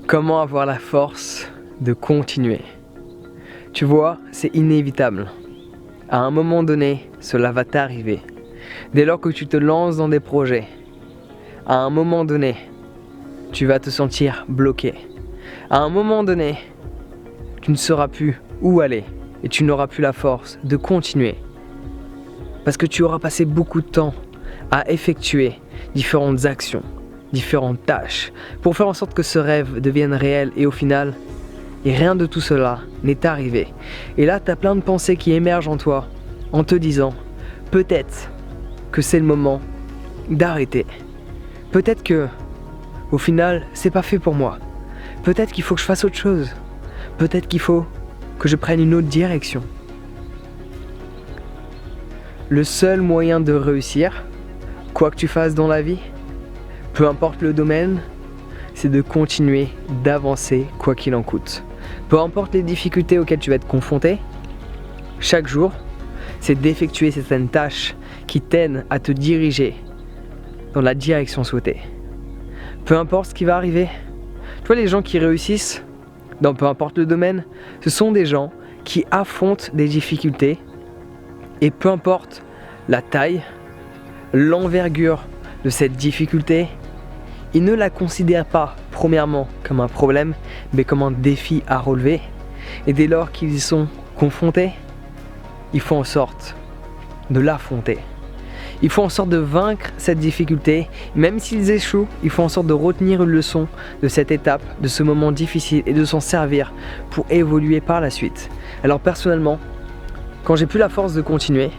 Comment avoir la force de continuer? Tu vois, c'est inévitable. À un moment donné, cela va t'arriver. Dès lors que tu te lances dans des projets, à un moment donné, tu vas te sentir bloqué. À un moment donné, tu ne sauras plus où aller et tu n'auras plus la force de continuer. Parce que tu auras passé beaucoup de temps à effectuer différentes actions, différentes tâches, pour faire en sorte que ce rêve devienne réel et au final, et rien de tout cela n'est arrivé. Et là, tu as plein de pensées qui émergent en toi en te disant peut-être que c'est le moment d'arrêter. Peut-être que, au final, c'est pas fait pour moi. Peut-être qu'il faut que je fasse autre chose. Peut-être qu'il faut que je prenne une autre direction. Le seul moyen de réussir, quoi que tu fasses dans la vie, peu importe le domaine, c'est de continuer d'avancer quoi qu'il en coûte. Peu importe les difficultés auxquelles tu vas être confronté, chaque jour, c'est d'effectuer certaines tâches qui t'aident à te diriger dans la direction souhaitée. Peu importe ce qui va arriver. Tu vois, les gens qui réussissent, dans peu importe le domaine, ce sont des gens qui affrontent des difficultés et peu importe la taille, l'envergure de cette difficulté, ils ne la considèrent pas premièrement comme un problème, mais comme un défi à relever. Et dès lors qu'ils y sont confrontés, ils font en sorte de l'affronter. Ils font en sorte de vaincre cette difficulté. Même s'ils échouent, ils font en sorte de retenir une leçon de cette étape, de ce moment difficile et de s'en servir pour évoluer par la suite. Alors personnellement, quand j'ai plus la force de continuer,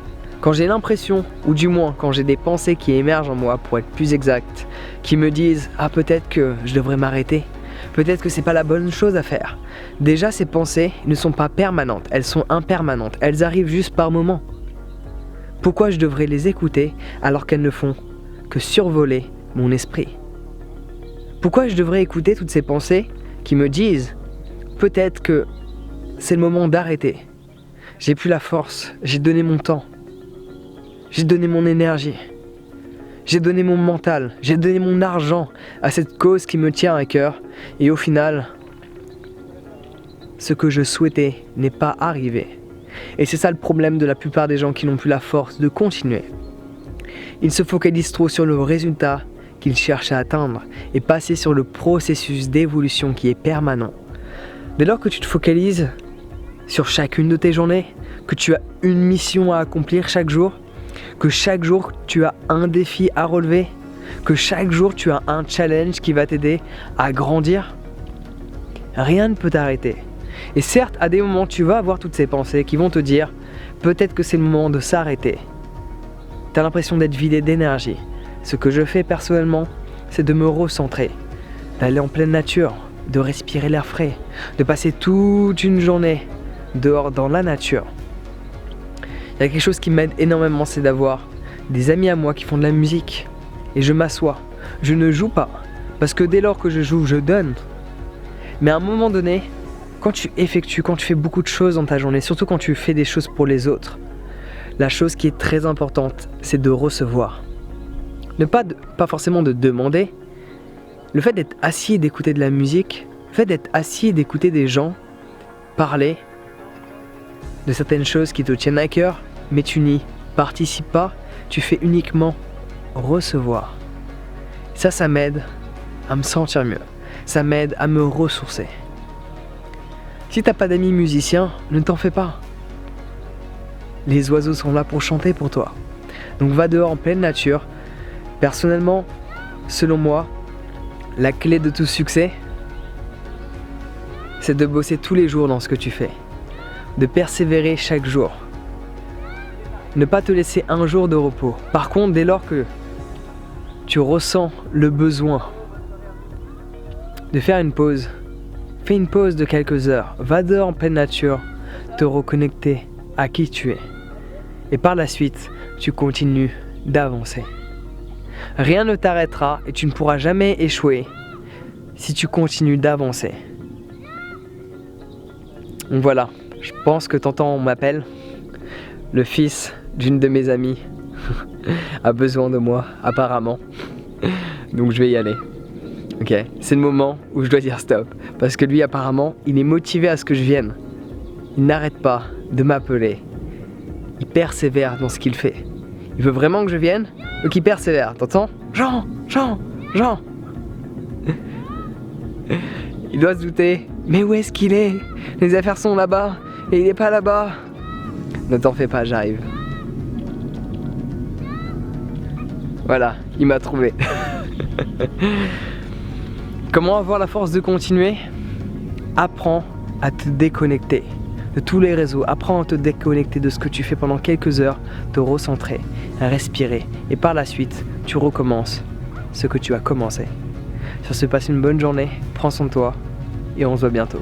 quand j'ai l'impression, ou du moins quand j'ai des pensées qui émergent en moi, pour être plus exact, qui me disent « Ah, peut-être que je devrais m'arrêter, peut-être que c'est pas la bonne chose à faire ». Déjà, ces pensées ne sont pas permanentes, elles sont impermanentes, elles arrivent juste par moments. Pourquoi je devrais les écouter alors qu'elles ne font que survoler mon esprit? Pourquoi je devrais écouter toutes ces pensées qui me disent « Peut-être que c'est le moment d'arrêter, j'ai plus la force, j'ai donné mon temps. » J'ai donné mon énergie, j'ai donné mon mental, j'ai donné mon argent à cette cause qui me tient à cœur et au final, ce que je souhaitais n'est pas arrivé. Et c'est ça le problème de la plupart des gens qui n'ont plus la force de continuer. Ils se focalisent trop sur le résultat qu'ils cherchent à atteindre et passer sur le processus d'évolution qui est permanent. Dès lors que tu te focalises sur chacune de tes journées, que tu as une mission à accomplir chaque jour, que chaque jour tu as un défi à relever, que chaque jour tu as un challenge qui va t'aider à grandir, rien ne peut t'arrêter. Et certes, à des moments, tu vas avoir toutes ces pensées qui vont te dire peut-être que c'est le moment de s'arrêter. Tu as l'impression d'être vidé d'énergie. Ce que je fais personnellement, c'est de me recentrer, d'aller en pleine nature, de respirer l'air frais, de passer toute une journée dehors dans la nature. Il y a quelque chose qui m'aide énormément, c'est d'avoir des amis à moi qui font de la musique. Et je m'assois, je ne joue pas, parce que dès lors que je joue, je donne. Mais à un moment donné, quand tu fais beaucoup de choses dans ta journée, surtout quand tu fais des choses pour les autres, la chose qui est très importante, c'est de recevoir. Pas forcément de demander. Le fait d'être assis et d'écouter de la musique, le fait d'être assis et d'écouter des gens parler de certaines choses qui te tiennent à cœur, mais tu n'y participes pas, tu fais uniquement recevoir. Ça m'aide à me sentir mieux, ça m'aide à me ressourcer. Si t'as pas d'amis musiciens, ne t'en fais pas. Les oiseaux sont là pour chanter pour toi. Donc va dehors en pleine nature. Personnellement, selon moi, la clé de tout succès, c'est de bosser tous les jours dans ce que tu fais, de persévérer chaque jour, ne pas te laisser un jour de repos. Par contre, dès lors que tu ressens le besoin de faire une pause, fais une pause de quelques heures, va dehors en pleine nature, te reconnecter à qui tu es. Et par la suite, tu continues d'avancer. Rien ne t'arrêtera et tu ne pourras jamais échouer si tu continues d'avancer. Donc voilà, je pense que t'entends mon appel. Le fils d'une de mes amies a besoin de moi, apparemment. Donc je vais y aller. Ok, c'est le moment où je dois dire stop. Parce que lui, apparemment, il est motivé à ce que je vienne. Il n'arrête pas de m'appeler. Il persévère dans ce qu'il fait. Il veut vraiment que je vienne, donc il persévère. T'entends? Jean! Il doit se douter. Mais où est-ce qu'il est? Les affaires sont là-bas et il n'est pas là-bas. Ne t'en fais pas, j'arrive. Voilà, il m'a trouvé. Comment avoir la force de continuer? Apprends à te déconnecter de tous les réseaux. Apprends à te déconnecter de ce que tu fais pendant quelques heures, te recentrer, à respirer. Et par la suite, tu recommences ce que tu as commencé. Sur ce, passe une bonne journée, prends soin de toi et on se voit bientôt.